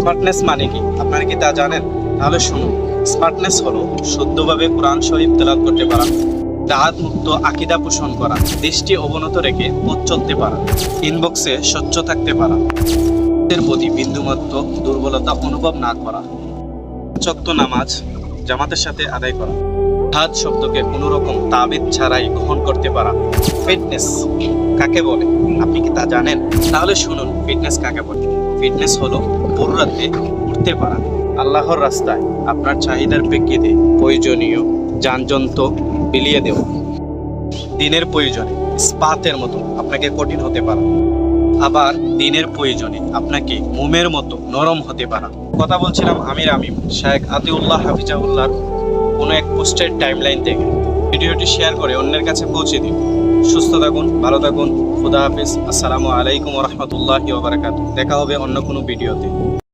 Smartness মানে কি আপনারা কি তা জানেন? তাহলে শুনুন। স্মার্টনেস হলো শুদ্ধভাবে কোরআন শরীফ তেলাওয়াত করতে পারা, রাহাত মুক্ত আকীদা পোষণ করা, দৃষ্টি অবনত রেখে পথ চলতে পারা, ইনবক্সে স্বচ্ছ থাকতে পারা, এর প্রতি বিন্দুমাত্র দুর্বলতা অনুভব না করা, চক্ত নামাজ জামাতের সাথে আদায় করা, হাত শব্দকে কোনো রকম তাবিদ ছাড়াই গ্রহণ করতে পারা। ফিটনেস কাকে বলে আপনি কি তা জানেন? তাহলে শুনুন, ফিটনেস কাকে বলে। ফিটনেস হলো ভোর রাতে উঠতে পারা, আল্লাহর রাস্তায় আপনার চাহিদার প্রেক্ষিতে প্রয়োজনীয় যানযন্ত্র বিলিয়ে দেওয়া, দিনের প্রয়োজনে ইস্পাতের মতো আপনাকে কঠিন হতে পারা, আবার দিনের প্রয়োজনে আপনাকে মোমের মতো নরম হতে পারা। কথা বলছিলাম আমির আমিম শেখ আতিউল্লাহ হাফিজাউল্লাহর কোনো এক পোস্টের টাইমলাইন থেকে। ভিডিওটি শেয়ার করে অন্যের কাছে পৌঁছে দিন। সুস্থ থাকুন, ভালো থাকুন। খুদা হাফিজ। আসসালামু আলাইকুম ওয়া রাহমাতুল্লাহি ওয়া বারাকাতুহু। দেখা হবে অন্য কোনো ভিডিওতে।